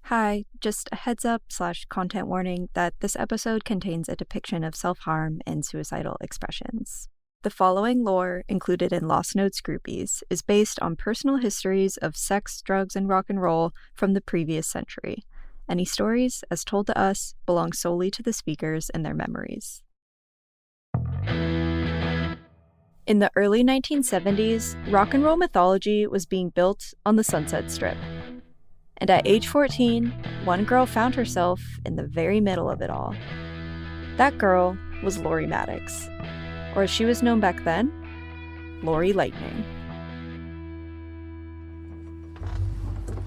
Hi, just a heads up / content warning that this episode contains a depiction of self-harm and suicidal expressions. The following lore included in Lost Notes Groupies is based on personal histories of sex, drugs, and rock and roll from the previous century. Any stories, as told to us, belong solely to the speakers and their memories. In the early 1970s, rock and roll mythology was being built on the Sunset Strip. And at age 14, one girl found herself in the very middle of it all. That girl was Lori Maddox, or as she was known back then, Lori Lightning.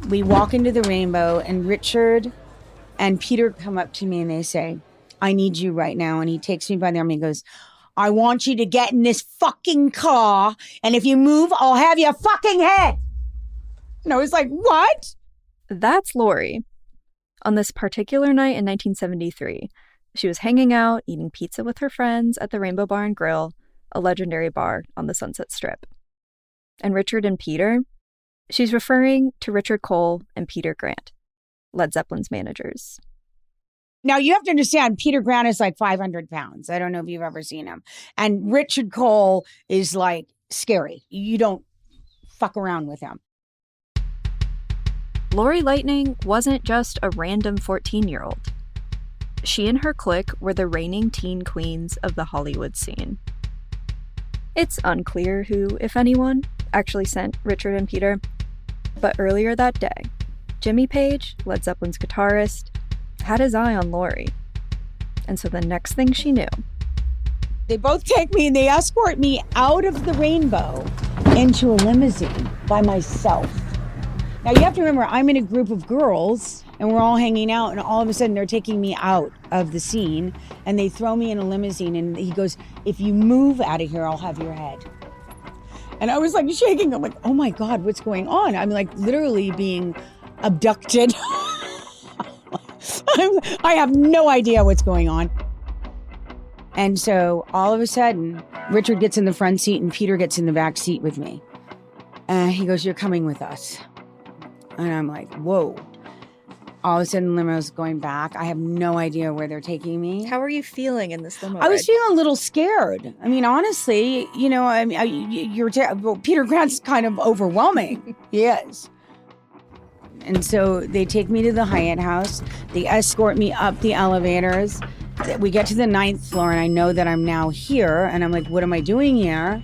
We walk into the Rainbow, and Richard and Peter come up to me and they say, "I need you right now." And he takes me by the arm and he goes, "I want you to get in this fucking car, and if you move, I'll have your fucking head." And I was like, what? That's Lori. On this particular night in 1973, she was hanging out, eating pizza with her friends at the Rainbow Bar and Grill, a legendary bar on the Sunset Strip. And Richard and Peter? She's referring to Richard Cole and Peter Grant, Led Zeppelin's managers. Now, you have to understand, Peter Grant is like 500 pounds. I don't know if you've ever seen him. And Richard Cole is like scary. You don't fuck around with him. Lori Lightning wasn't just a random 14-year-old. She and her clique were the reigning teen queens of the Hollywood scene. It's unclear who, if anyone, actually sent Richard and Peter, but earlier that day, Jimmy Page, Led Zeppelin's guitarist, had his eye on Lori. And so the next thing she knew, they both take me and they escort me out of the Rainbow into a limousine by myself. Now, you have to remember, I'm in a group of girls, and we're all hanging out, and all of a sudden, they're taking me out of the scene, and they throw me in a limousine, and he goes, "If you move out of here, I'll have your head." And I was like shaking. I'm like, oh my God, what's going on? I'm like literally being abducted. I have no idea what's going on. And so all of a sudden, Richard gets in the front seat, and Peter gets in the back seat with me. And he goes, "You're coming with us." And I'm like, whoa. All of a sudden, limo's going back. I have no idea where they're taking me. how are you feeling in this limo I was ride? feeling a little scared. I mean, honestly, you know, I mean, well, Peter Grant's kind of overwhelming. He is. And so they take me to the Hyatt House. They escort me up the elevators. We get to the 9th floor, and I know that I'm now here. And I'm like, what am I doing here?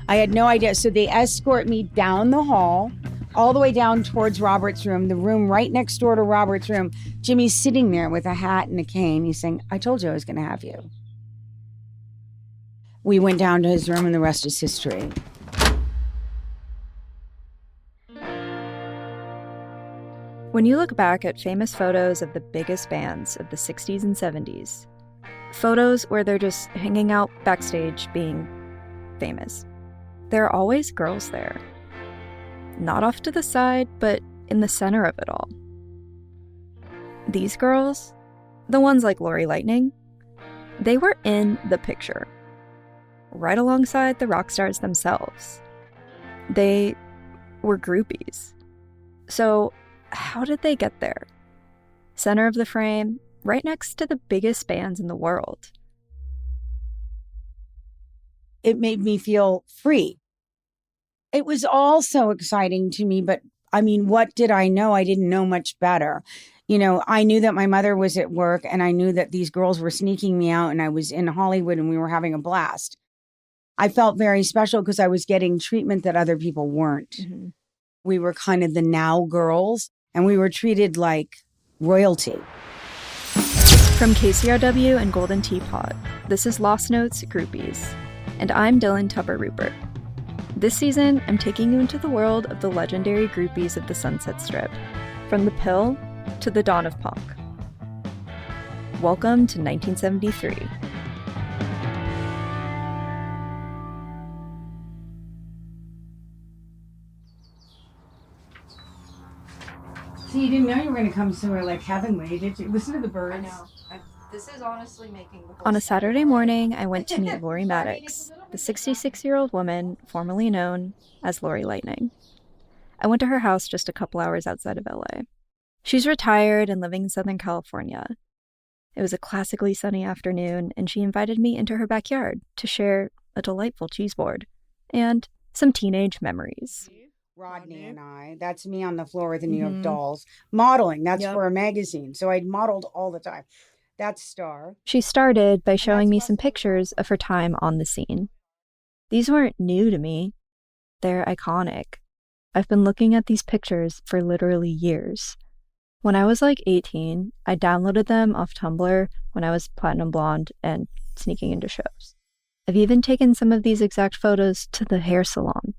I had no idea. So they escort me down the hall, all the way down towards Robert's room, the room right next door to Robert's room. Jimmy's sitting there with a hat and a cane. He's saying, "I told you I was going to have you." We went down to his room, and the rest is history. When you look back at famous photos of the biggest bands of the 60s and 70s, photos where they're just hanging out backstage being famous, there are always girls there. Not off to the side, but in the center of it all. These girls, the ones like Lori Lightning, they were in the picture, right alongside the rock stars themselves. They were groupies. So how did they get there? Center of the frame, right next to the biggest bands in the world. It made me feel free. It was all so exciting to me, but I mean, what did I know? I didn't know much better. You know, I knew that my mother was at work, and I knew that these girls were sneaking me out, and I was in Hollywood and we were having a blast. I felt very special because I was getting treatment that other people weren't. Mm-hmm. We were kind of the now girls, and we were treated like royalty. From KCRW and Golden Teapot, this is Lost Notes Groupies, and I'm Dylan Tupper-Rupert. This season, I'm taking you into the world of the legendary groupies of the Sunset Strip, from the pill to the dawn of punk. Welcome to 1973. So you didn't know you were going to come somewhere like heavenly, did you? Listen to the birds. I know. This is honestly making the whole On a Saturday morning, I went to meet Lori Maddox, the 66-year-old woman formerly known as Lori Lightning. I went to her house just a couple hours outside of LA. She's retired and living in Southern California. It was a classically sunny afternoon, and she invited me into her backyard to share a delightful cheese board and some teenage memories. Rodney and I, that's me on the floor with the New York Dolls. Modeling, that's for a magazine. So I modeled all the time. That's Starr. She started by showing me some pictures of her time on the scene. These weren't new to me. They're iconic. I've been looking at these pictures for literally years. When I was like 18, I downloaded them off Tumblr when I was platinum blonde and sneaking into shows. I've even taken some of these exact photos to the hair salon.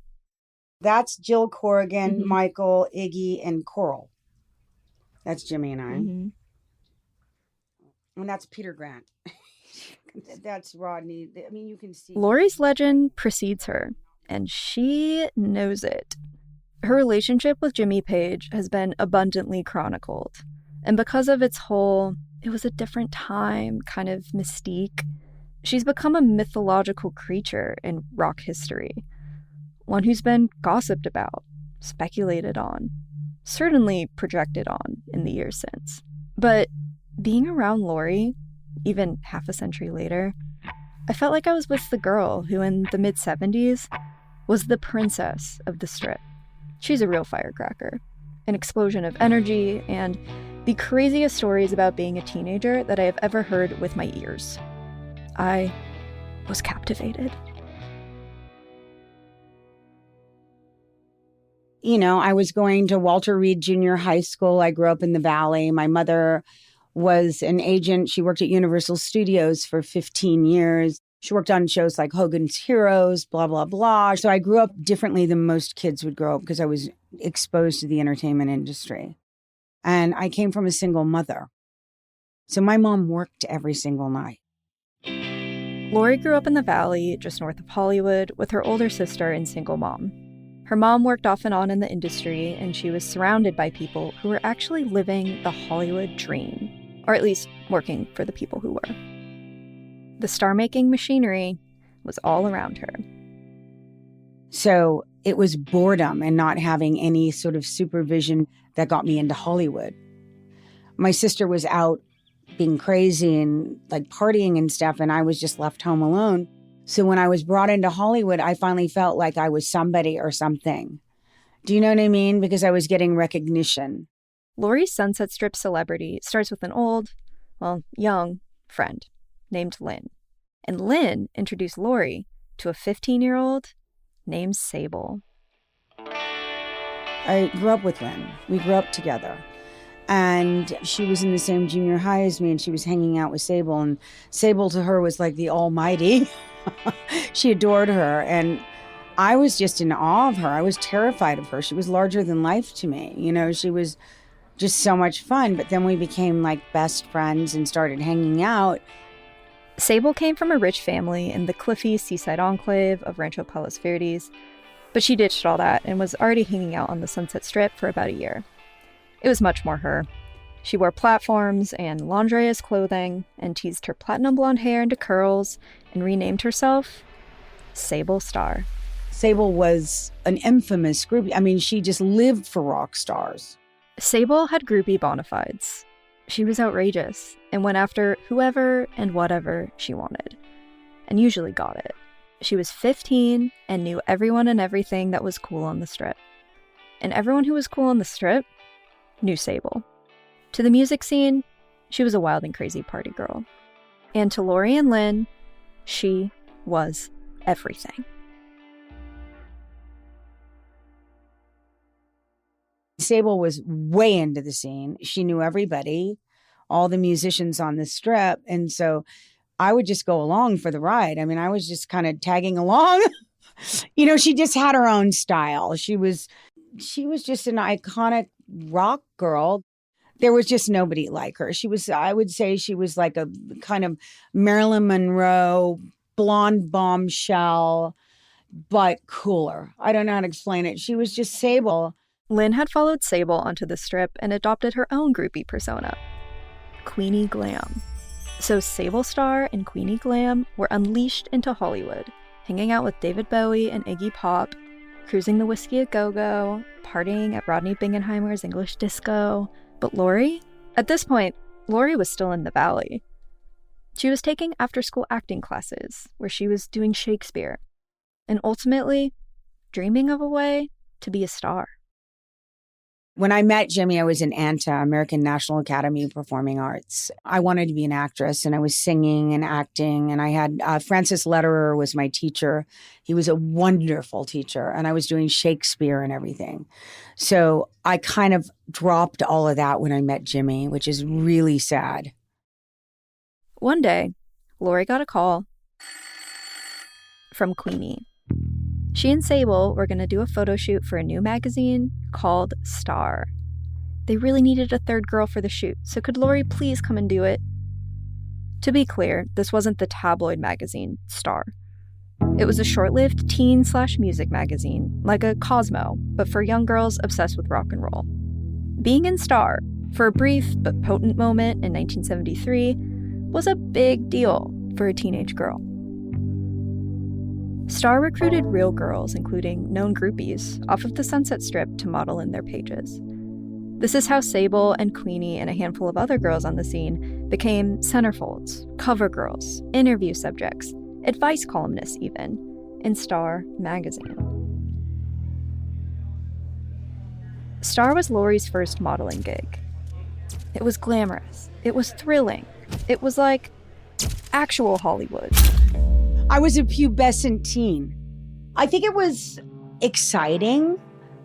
That's Jill Corrigan, Michael, Iggy, and Coral. That's Jimmy and I. And that's Peter Grant. That's Rodney. I mean, you can see. Lori's legend precedes her, and she knows it. Her relationship with Jimmy Page has been abundantly chronicled. And because of its whole, it was a different time kind of mystique, she's become a mythological creature in rock history. One who's been gossiped about, speculated on, certainly projected on in the years since. But being around Lori, even half a century later, I felt like I was with the girl who in the mid-70s was the princess of the Strip. She's a real firecracker, an explosion of energy, and the craziest stories about being a teenager that I have ever heard with my ears. I was captivated. You know, I was going to Walter Reed Junior High School. I grew up in the Valley. My mother was an agent. She worked at Universal Studios for 15 years. She worked on shows like Hogan's Heroes, blah, blah, blah. So I grew up differently than most kids would grow up because I was exposed to the entertainment industry. And I came from a single mother. So my mom worked every single night. Lori grew up in the Valley, just north of Hollywood, with her older sister and single mom. Her mom worked off and on in the industry, and she was surrounded by people who were actually living the Hollywood dream, or at least working for the people who were. The star-making machinery was all around her. So it was boredom and not having any sort of supervision that got me into Hollywood. My sister was out being crazy and like partying and stuff, and I was just left home alone. So when I was brought into Hollywood, I finally felt like I was somebody or something. Do you know what I mean? Because I was getting recognition. Lori's Sunset Strip celebrity starts with an old, young friend named Lynn. And Lynn introduced Lori to a 15-year-old named Sable. I grew up with Lynn. We grew up together. And she was in the same junior high as me, and she was hanging out with Sable. And Sable to her was like the almighty. She adored her. And I was just in awe of her. I was terrified of her. She was larger than life to me. You know, she was just so much fun. But then we became like best friends and started hanging out. Sable came from a rich family in the cliffy seaside enclave of Rancho Palos Verdes, but she ditched all that and was already hanging out on the Sunset Strip for about a year. It was much more her. She wore platforms and lingerie as clothing and teased her platinum blonde hair into curls and renamed herself Sable Starr. Sable was an infamous groupie. I mean, she just lived for rock stars. Sable had groupie bona fides. She was outrageous and went after whoever and whatever she wanted, and usually got it. She was 15 and knew everyone and everything that was cool on the Strip. And everyone who was cool on the Strip knew Sable. To the music scene, she was a wild and crazy party girl. And to Lori and Lynn, she was everything. Sable was way into the scene. She knew everybody, all the musicians on the Strip. And so I would just go along for the ride. I mean, I was just kind of tagging along. You know, she just had her own style. She was just an iconic rock girl. There was just nobody like her. I would say she was like a kind of Marilyn Monroe, blonde bombshell, but cooler. I don't know how to explain it. She was just Sable. Lynn had followed Sable onto the Strip and adopted her own groupie persona, Queenie Glam. So Sable Starr and Queenie Glam were unleashed into Hollywood, hanging out with David Bowie and Iggy Pop, cruising the Whiskey a Go-Go, partying at Rodney Bingenheimer's English Disco, But Lori? At this point, Lori was still in the Valley. She was taking after-school acting classes where she was doing Shakespeare and ultimately dreaming of a way to be a star. When I met Jimmy, I was in ANTA, American National Academy of Performing Arts. I wanted to be an actress, and I was singing and acting, and I had Francis Lederer was my teacher. He was a wonderful teacher, and I was doing Shakespeare and everything. So I kind of dropped all of that when I met Jimmy, which is really sad. One day, Lori got a call from Queenie. She and Sable were going to do a photo shoot for a new magazine called Starr. They really needed a third girl for the shoot, so could Lori please come and do it? To be clear, this wasn't the tabloid magazine, Starr. It was a short-lived teen/music magazine, like a Cosmo, but for young girls obsessed with rock and roll. Being in Starr, for a brief but potent moment in 1973, was a big deal for a teenage girl. Starr recruited real girls, including known groupies, off of the Sunset Strip to model in their pages. This is how Sable and Queenie and a handful of other girls on the scene became centerfolds, cover girls, interview subjects, advice columnists even, in Starr magazine. Starr was Lori's first modeling gig. It was glamorous. It was thrilling. It was like actual Hollywood. I was a pubescent teen. I think it was exciting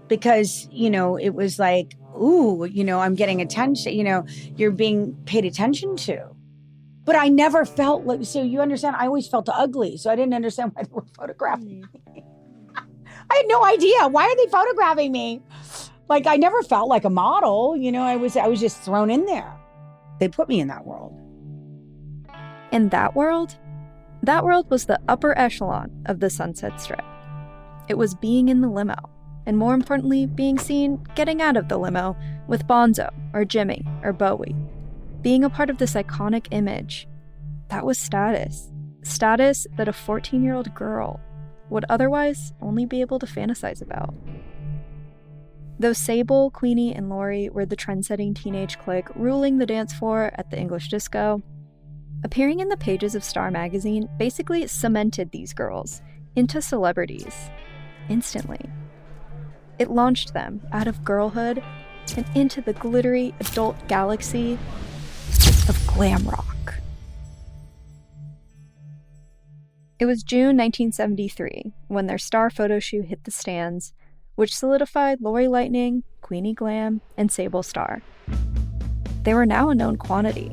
because, it was like, ooh, I'm getting attention, you're being paid attention to. But I never felt like, so you understand, I always felt ugly. So I didn't understand why they were photographing me. I had no idea. Why are they photographing me? Like, I never felt like a model. I was just thrown in there. They put me in that world. In that world? That world was the upper echelon of the Sunset Strip. It was being in the limo, and more importantly, being seen getting out of the limo with Bonzo or Jimmy or Bowie. Being a part of this iconic image, that was status. Status that a 14-year-old girl would otherwise only be able to fantasize about. Though Sable, Queenie, and Lori were the trend-setting teenage clique ruling the dance floor at the English disco, appearing in the pages of Starr magazine basically cemented these girls into celebrities instantly. It launched them out of girlhood and into the glittery adult galaxy of glam rock. It was June 1973 when their Starr photo shoot hit the stands, which solidified Lori Lightning, Queenie Glam, and Sable Starr. They were now a known quantity,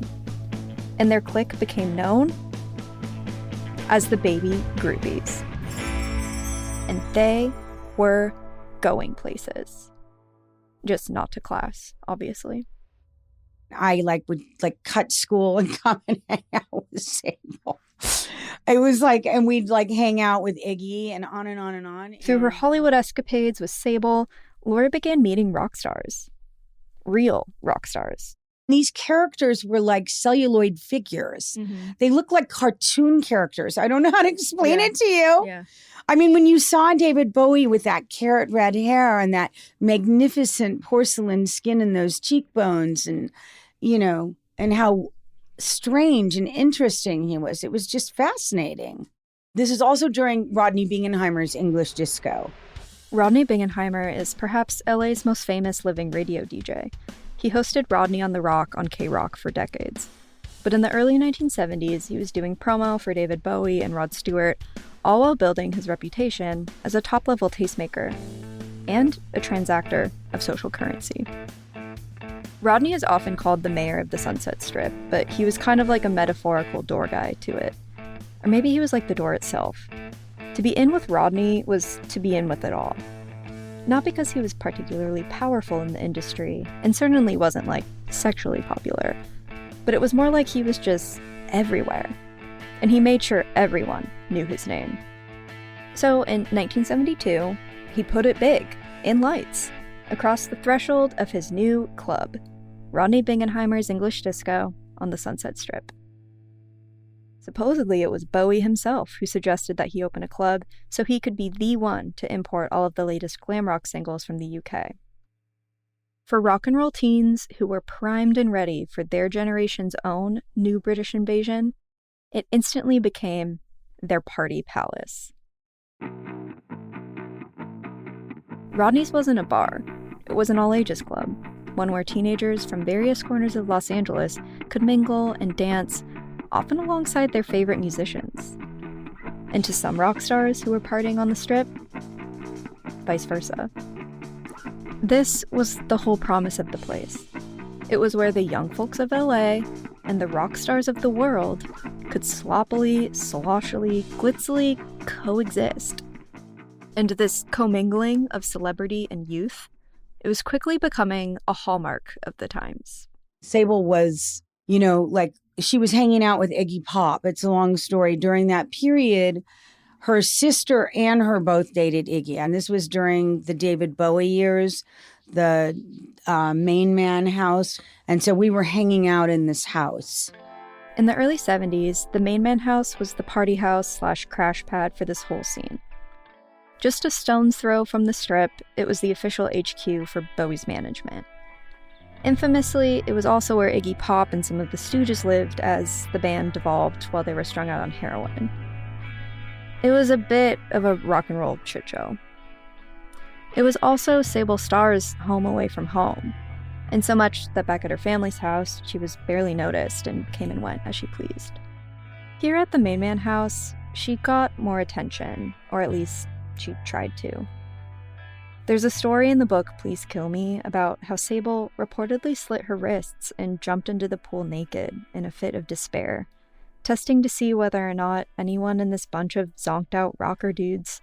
and their clique became known as the Baby Groupies. And they were going places. Just not to class, obviously. I would cut school and come and hang out with Sable. It was and we'd hang out with Iggy and on and on and on. Through her Hollywood escapades with Sable, Lori began meeting rock stars. Real rock stars. These characters were like celluloid figures. Mm-hmm. They look like cartoon characters. I don't know how to explain it to you. Yeah. I mean, when you saw David Bowie with that carrot red hair and that magnificent porcelain skin and those cheekbones and, and how strange and interesting he was, it was just fascinating. This is also during Rodney Bingenheimer's English disco. Rodney Bingenheimer is perhaps LA's most famous living radio DJ. He hosted Rodney on the Rock on K-Rock for decades. But in the early 1970s, he was doing promo for David Bowie and Rod Stewart, all while building his reputation as a top-level tastemaker and a transactor of social currency. Rodney is often called the mayor of the Sunset Strip, but he was kind of like a metaphorical door guy to it. Or maybe he was like the door itself. To be in with Rodney was to be in with it all. Not because he was particularly powerful in the industry, and certainly wasn't, sexually popular, but it was more like he was just everywhere, and he made sure everyone knew his name. So in 1972, he put it big, in lights, across the threshold of his new club, Rodney Bingenheimer's English Disco on the Sunset Strip. Supposedly, it was Bowie himself who suggested that he open a club so he could be the one to import all of the latest glam rock singles from the UK. For rock and roll teens who were primed and ready for their generation's own new British invasion, it instantly became their party palace. Rodney's wasn't a bar. It was an all-ages club, one where teenagers from various corners of Los Angeles could mingle and dance, often alongside their favorite musicians. And to some rock stars who were partying on the Strip, vice versa. This was the whole promise of the place. It was where the young folks of LA and the rock stars of the world could sloppily, sloshily, glitzily coexist. And this commingling of celebrity and youth, it was quickly becoming a hallmark of the times. Sable was, like she was hanging out with Iggy Pop. It's a long story. During that period, her sister and her both dated Iggy. And this was during the David Bowie years, the Main Man house. And so we were hanging out in this house. In the early 70s, the Main Man house was the party house / crash pad for this whole scene. Just a stone's throw from the Strip, it was the official HQ for Bowie's management. Infamously, it was also where Iggy Pop and some of the Stooges lived as the band devolved while they were strung out on heroin. It was a bit of a rock and roll shit show. It was also Sable Starr's home away from home, and so much that back at her family's house, she was barely noticed and came and went as she pleased. Here at the Main Man house, she got more attention, or at least she tried to. There's a story in the book Please Kill Me about how Sable reportedly slit her wrists and jumped into the pool naked in a fit of despair, testing to see whether or not anyone in this bunch of zonked out rocker dudes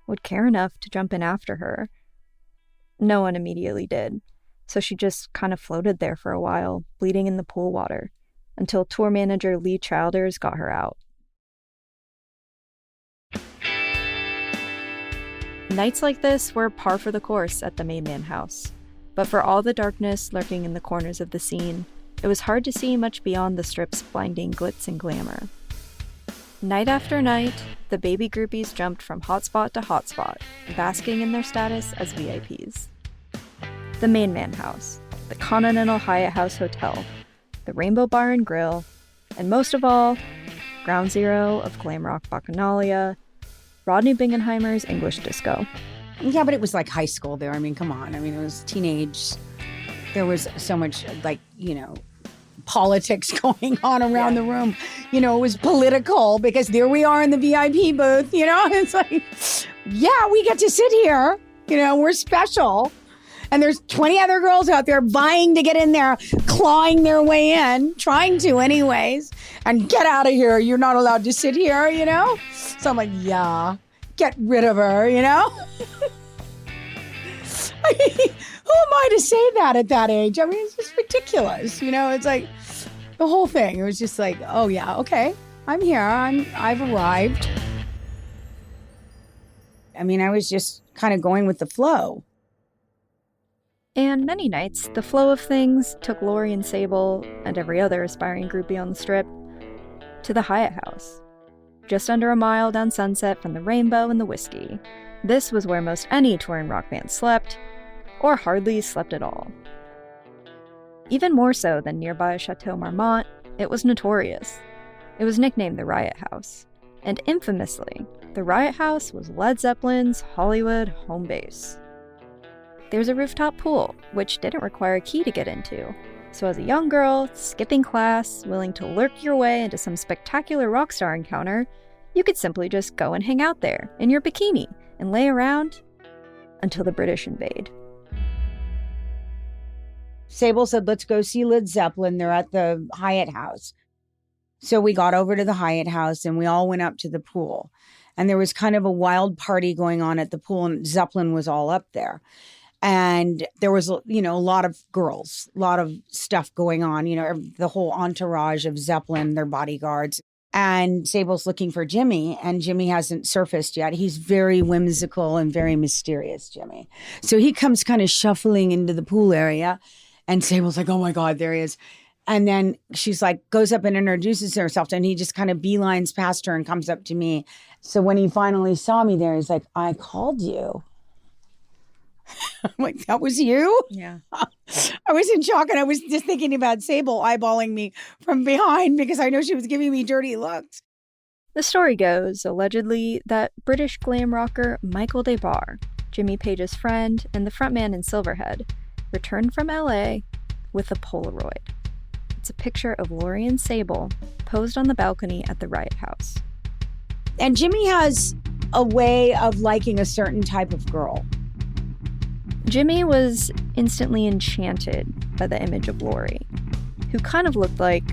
would care enough to jump in after her. No one immediately did, so she just kind of floated there for a while, bleeding in the pool water, until tour manager Lee Childers got her out. Nights like this were par for the course at the Main Man house, but for all the darkness lurking in the corners of the scene, it was hard to see much beyond the Strip's blinding glitz and glamour. Night after night, the Baby Groupies jumped from hotspot to hotspot, basking in their status as VIPs. The Main Man house, the Continental Hyatt House Hotel, the Rainbow Bar and Grill, and most of all, ground zero of glam rock bacchanalia, Rodney Bingenheimer's English disco. Yeah, but it was like high school there. I mean, come on. I mean, it was teenage. There was so much, politics going on around the room. It was political because there we are in the VIP booth, It's like, yeah, we get to sit here. We're special. And there's 20 other girls out there vying to get in there, clawing their way in, trying to anyways, and get out of here. You're not allowed to sit here, So I'm like, yeah, get rid of her, I mean, who am I to say that at that age? I mean, it's just ridiculous, It's like the whole thing. It was just like, oh yeah, okay, I'm here. I've arrived. I mean, I was just kind of going with the flow. And many nights, the flow of things took Lori and Sable, and every other aspiring groupie on the Strip, to the Hyatt House. Just under a mile down Sunset from the Rainbow and the Whiskey, this was where most any touring rock band slept, or hardly slept at all. Even more so than nearby Chateau Marmont, it was notorious. It was nicknamed the Riot House, and infamously, the Riot House was Led Zeppelin's Hollywood home base. There's a rooftop pool, which didn't require a key to get into. So as a young girl, skipping class, willing to lurk your way into some spectacular rock star encounter, you could simply just go and hang out there in your bikini and lay around until the British invade. Sable said, let's go see Led Zeppelin. They're at the Hyatt House. So we got over to the Hyatt House and we all went up to the pool. And there was kind of a wild party going on at the pool, and Zeppelin was all up there. And there was, a lot of girls, a lot of stuff going on, the whole entourage of Zeppelin, their bodyguards. And Sable's looking for Jimmy, and Jimmy hasn't surfaced yet. He's very whimsical and very mysterious, Jimmy. So he comes kind of shuffling into the pool area, and Sable's like, oh my God, there he is. And then she's like, goes up and introduces herself, and he just kind of beelines past her and comes up to me. So when he finally saw me there, he's like, I called you. I'm like, that was you? Yeah. I was in shock, and I was just thinking about Sable eyeballing me from behind because I know she was giving me dirty looks. The story goes, allegedly, that British glam rocker Michael Des Barres, Jimmy Page's friend and the frontman in Silverhead, returned from LA with a Polaroid. It's a picture of Lori and Sable posed on the balcony at the Riot House. And Jimmy has a way of liking a certain type of girl. Jimmy was instantly enchanted by the image of Lori, who kind of looked like,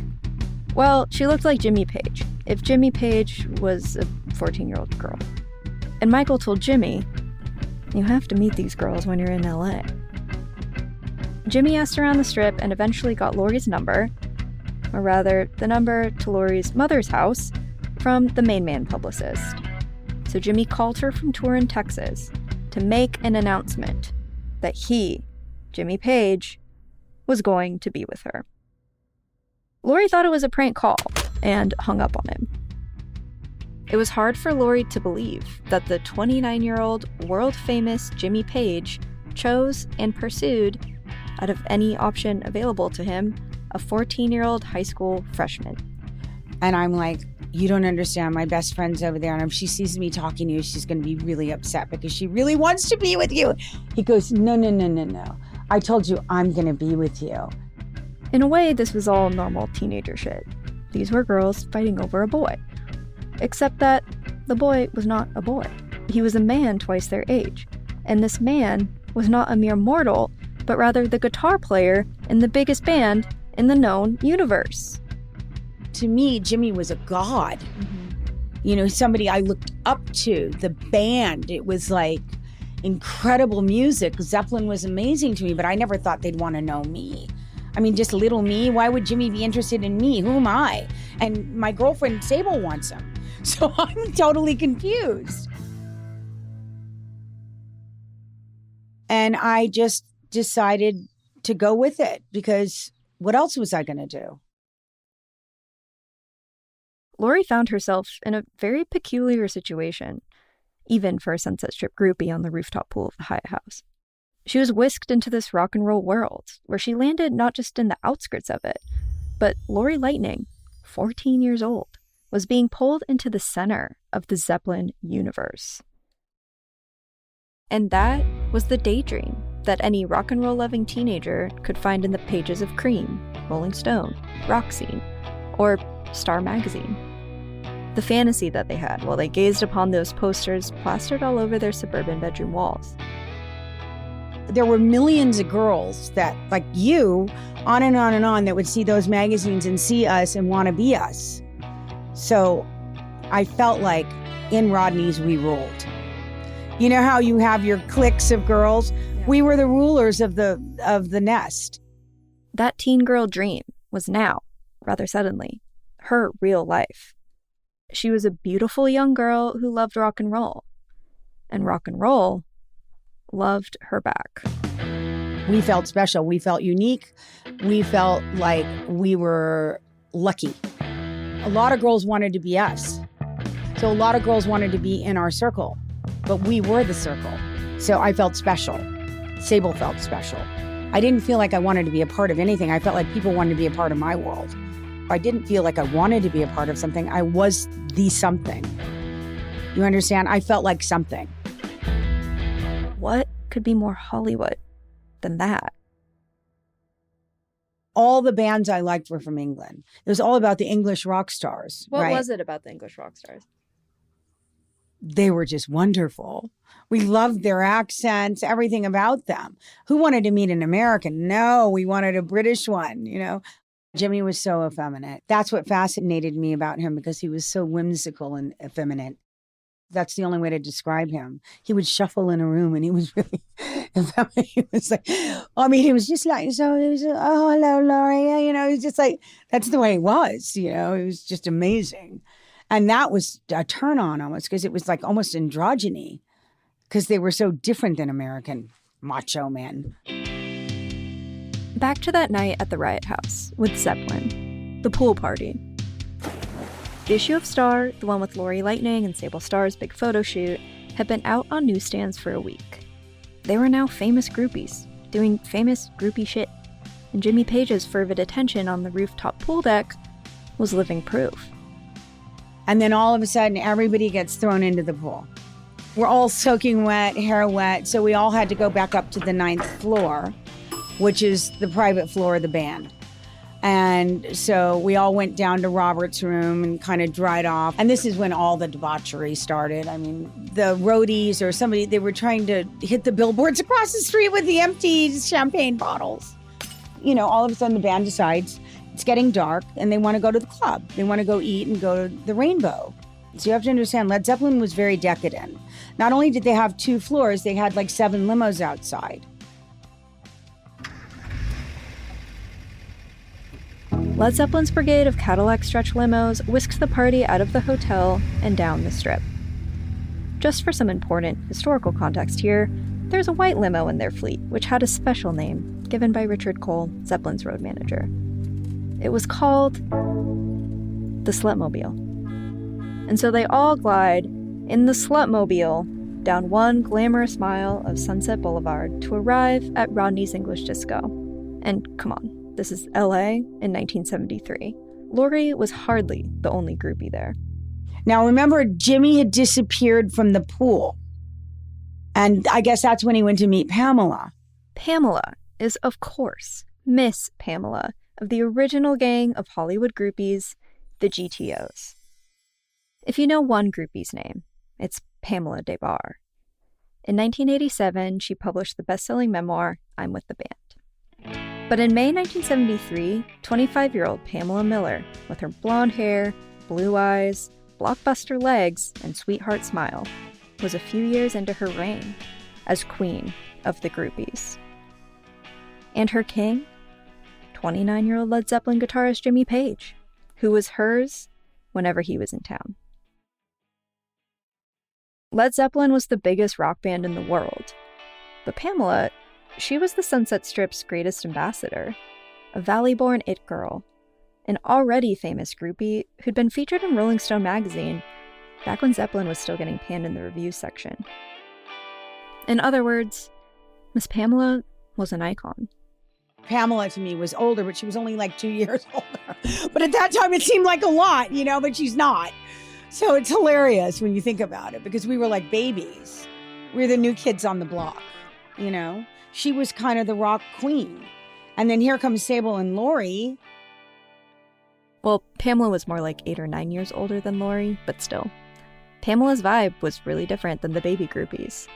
well, she looked like Jimmy Page, if Jimmy Page was a 14-year-old girl. And Michael told Jimmy, you have to meet these girls when you're in LA. Jimmy asked around the strip and eventually got Lori's number, or rather, the number to Lori's mother's house, from the main man publicist. So Jimmy called her from tour in Texas to make an announcement that he, Jimmy Page, was going to be with her. Lori thought it was a prank call and hung up on him. It was hard for Lori to believe that the 29-year-old world-famous Jimmy Page chose and pursued, out of any option available to him, a 14-year-old high school freshman. And I'm like, you don't understand. My best friend's over there, and if she sees me talking to you, she's going to be really upset because she really wants to be with you. He goes, no. I told you I'm going to be with you. In a way, this was all normal teenager shit. These were girls fighting over a boy. Except that the boy was not a boy. He was a man twice their age. And this man was not a mere mortal, but rather the guitar player in the biggest band in the known universe. To me, Jimmy was a god. Mm-hmm. You know, somebody I looked up to. The band, it was like incredible music. Zeppelin was amazing to me, but I never thought they'd want to know me. I mean, just little me. Why would Jimmy be interested in me? Who am I? And my girlfriend Sable wants him. So I'm totally confused. And I just decided to go with it because what else was I going to do? Lori found herself in a very peculiar situation, even for a Sunset Strip groupie on the rooftop pool of the Hyatt House. She was whisked into this rock and roll world, where she landed not just in the outskirts of it, but Lori Lightning, 14 years old, was being pulled into the center of the Zeppelin universe. And that was the daydream that any rock and roll loving teenager could find in the pages of Cream, Rolling Stone, Rock Scene, or Starr magazine. The fantasy that they had while they gazed upon those posters plastered all over their suburban bedroom walls. There were millions of girls that, like you, on and on and on, that would see those magazines and see us and want to be us. So I felt like in Rodney's we ruled. You know how you have your cliques of girls? Yeah. We were the rulers of the nest. That teen girl dream was now, rather suddenly, her real life. She was a beautiful young girl who loved rock and roll. And rock and roll loved her back. We felt special. We felt unique. We felt like we were lucky. A lot of girls wanted to be us. So a lot of girls wanted to be in our circle, but we were the circle. So I felt special. Sable felt special. I didn't feel like I wanted to be a part of anything. I felt like people wanted to be a part of my world. I didn't feel like I wanted to be a part of something. I was the something. You understand? I felt like something. What could be more Hollywood than that? All the bands I liked were from England. It was all about the English rock stars. What right? was it about the English rock stars? They were just wonderful. We loved their accents, everything about them. Who wanted to meet an American? No, we wanted a British one, you know. Jimmy was so effeminate. That's what fascinated me about him, because he was so whimsical and effeminate. That's the only way to describe him. He would shuffle in a room and he was really effeminate. He was like, I mean, he was just like, so he was, oh, hello, Lori. You know, he was just like, that's the way he was, you know, it was just amazing. And that was a turn on almost, because it was like almost androgyny, because they were so different than American macho men. Back to that night at the Riot House with Zeppelin, the pool party. The issue of Starr, the one with Lori Lightning and Sable Starr's big photo shoot, had been out on newsstands for a week. They were now famous groupies, doing famous groupie shit. And Jimmy Page's fervid attention on the rooftop pool deck was living proof. And then all of a sudden, everybody gets thrown into the pool. We're all soaking wet, hair wet, so we all had to go back up to the 9th floor, which is the private floor of the band. And so we all went down to Robert's room and kind of dried off. And this is when all the debauchery started. I mean, the roadies or somebody, they were trying to hit the billboards across the street with the empty champagne bottles. You know, all of a sudden the band decides it's getting dark and they want to go to the club. They want to go eat and go to the Rainbow. So you have to understand, Led Zeppelin was very decadent. Not only did they have 2 floors, they had like 7 limos outside. Led Zeppelin's brigade of Cadillac stretch limos whisked the party out of the hotel and down the strip. Just for some important historical context here, there's a white limo in their fleet, which had a special name given by Richard Cole, Zeppelin's road manager. It was called the slutmobile. And so they all glide in the slutmobile down one glamorous mile of Sunset Boulevard to arrive at Rodney's English Disco. And come on, this is LA in 1973. Lori was hardly the only groupie there. Now remember, Jimmy had disappeared from the pool. And I guess that's when he went to meet Pamela. Pamela is, of course, Miss Pamela of the original gang of Hollywood groupies, the GTOs. If you know one groupie's name, it's Pamela Des Barres. In 1987, she published the best-selling memoir, I'm with the Band. But in May 1973, 25-year-old Pamela Miller, with her blonde hair, blue eyes, blockbuster legs, and sweetheart smile, was a few years into her reign as queen of the groupies. And her king? 29-year-old Led Zeppelin guitarist Jimmy Page, who was hers whenever he was in town. Led Zeppelin was the biggest rock band in the world, but Pamela, she was the Sunset Strip's greatest ambassador, a Valley-born it girl, an already famous groupie who'd been featured in Rolling Stone magazine back when Zeppelin was still getting panned in the reviews section. In other words, Miss Pamela was an icon. Pamela to me was older, but she was only like 2 years older. But at that time it seemed like a lot, you know, but she's not. So it's hilarious when you think about it, because we were like babies. We were the new kids on the block, you know. She was kind of the rock queen. And then here comes Sable and Lori. Well, Pamela was more like 8 or 9 years older than Lori, but still. Pamela's vibe was really different than the Baby Groupies.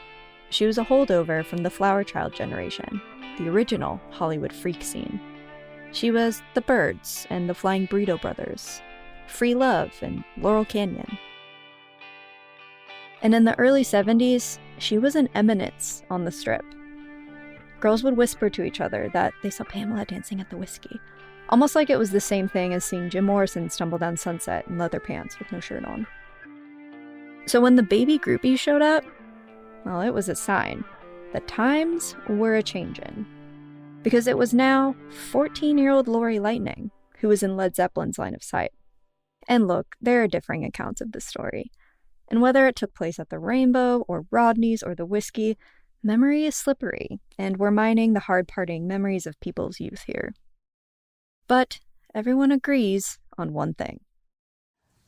She was a holdover from the Flower Child generation, the original Hollywood freak scene. She was the Byrds and the Flying Burrito Brothers, Free Love and Laurel Canyon. And in the early 70s, she was an eminence on the strip. Girls would whisper to each other that they saw Pamela dancing at the Whiskey, almost like it was the same thing as seeing Jim Morrison stumble down Sunset in leather pants with no shirt on. So when the Baby Groupies showed up, well, it was a sign that times were a-changin'. Because it was now 14-year-old Lori Lightning who was in Led Zeppelin's line of sight. And look, there are differing accounts of this story. And whether it took place at the Rainbow, or Rodney's, or the Whiskey, memory is slippery, and we're mining the hard-partying memories of people's youth here. But everyone agrees on one thing.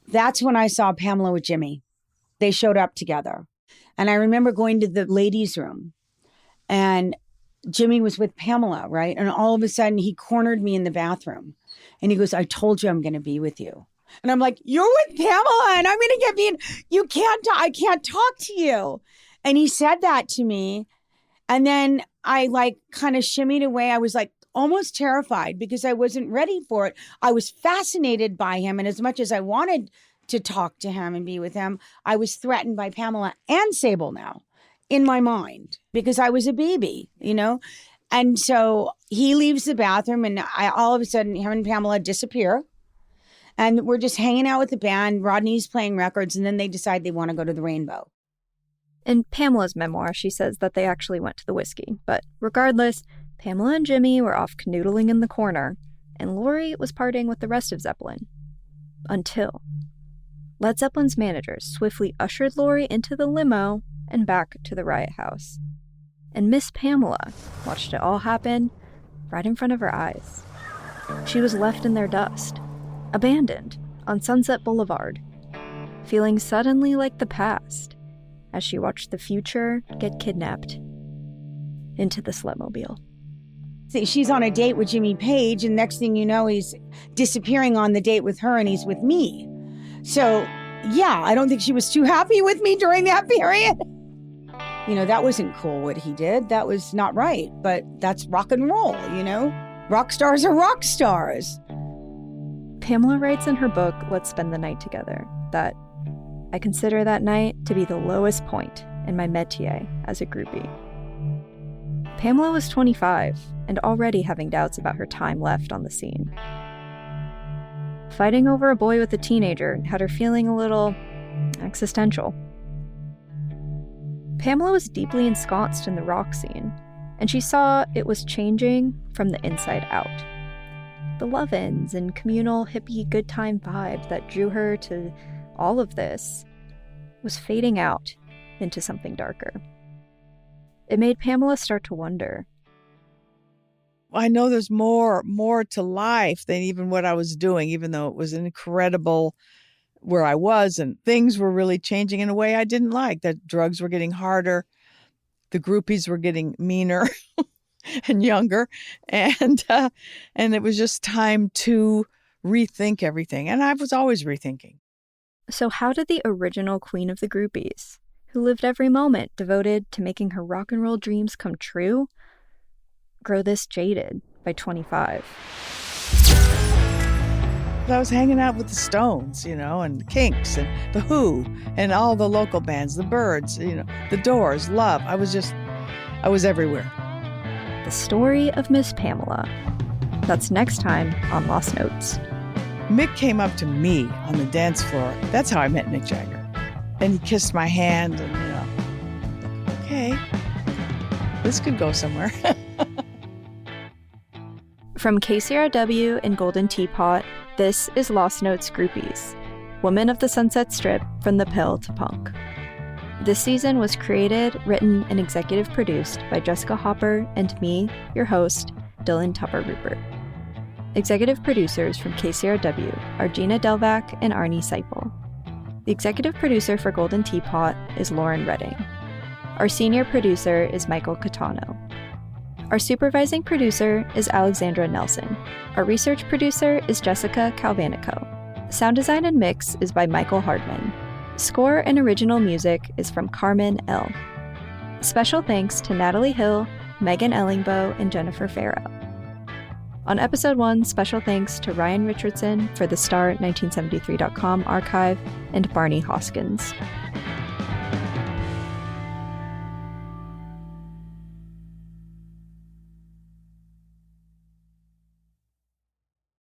That's when I saw Pamela with Jimmy. They showed up together. And I remember going to the ladies' room, and Jimmy was with Pamela, right? And all of a sudden, he cornered me in the bathroom. And he goes, I told you I'm going to be with you. And I'm like, you're with Pamela, and I'm going to get being, I can't talk to you. And he said that to me. And then I like kind of shimmied away. I was like almost terrified because I wasn't ready for it. I was fascinated by him. And as much as I wanted to talk to him and be with him, I was threatened by Pamela and Sable now in my mind because I was a baby, you know? And so he leaves the bathroom, and all of a sudden him and Pamela disappear. And we're just hanging out with the band. Rodney's playing records, and then they decide they want to go to the Rainbow. In Pamela's memoir, she says that they actually went to the Whiskey. But regardless, Pamela and Jimmy were off canoodling in the corner, and Lori was partying with the rest of Zeppelin. Until Led Zeppelin's managers swiftly ushered Lori into the limo and back to the riot house. And Miss Pamela watched it all happen right in front of her eyes. She was left in their dust, abandoned on Sunset Boulevard, feeling suddenly like the past as she watched the future get kidnapped into the slutmobile. She's on a date with Jimmy Page, and next thing you know, he's disappearing on the date with her, and he's with me. So, yeah, I don't think she was too happy with me during that period. You know, that wasn't cool what he did. That was not right, but that's rock and roll, you know? Rock stars are rock stars. Pamela writes in her book, Let's Spend the Night Together, that I consider that night to be the lowest point in my métier as a groupie. Pamela was 25 and already having doubts about her time left on the scene. Fighting over a boy with a teenager had her feeling a little existential. Pamela was deeply ensconced in the rock scene, and she saw it was changing from the inside out. The love-ins and communal hippie good time vibe that drew her to all of this was fading out into something darker. It made Pamela start to wonder. I know there's more to life than even what I was doing, even though it was incredible where I was, and things were really changing in a way I didn't like. That drugs were getting harder, the groupies were getting meaner and younger, and it was just time to rethink everything. And I was always rethinking. So how did the original queen of the groupies, who lived every moment devoted to making her rock and roll dreams come true, grow this jaded by 25? I was hanging out with the Stones, you know, and the Kinks and the Who and all the local bands, the Byrds, you know, the Doors, Love. I was everywhere. The story of Miss Pamela. That's next time on Lost Notes. Mick came up to me on the dance floor. That's how I met Mick Jagger. And he kissed my hand and, you know, okay, this could go somewhere. From KCRW and Golden Teapot, this is Lost Notes Groupies, Women of the Sunset Strip from the Pill to Punk. This season was created, written, and executive produced by Jessica Hopper and me, your host, Dylan Tupper Rupert. Executive producers from KCRW are Gina Delvac and Arnie Seipel. The executive producer for Golden Teapot is Lauren Redding. Our senior producer is Michael Catano. Our supervising producer is Alexandra Nelson. Our research producer is Jessica Calvanico. Sound design and mix is by Michael Hardman. Score and original music is from Carmen L. Special thanks to Natalie Hill, Megan Ellingbo, and Jennifer Farrow. On episode 1, special thanks to Ryan Richardson for the Starr1973.com archive and Barney Hoskins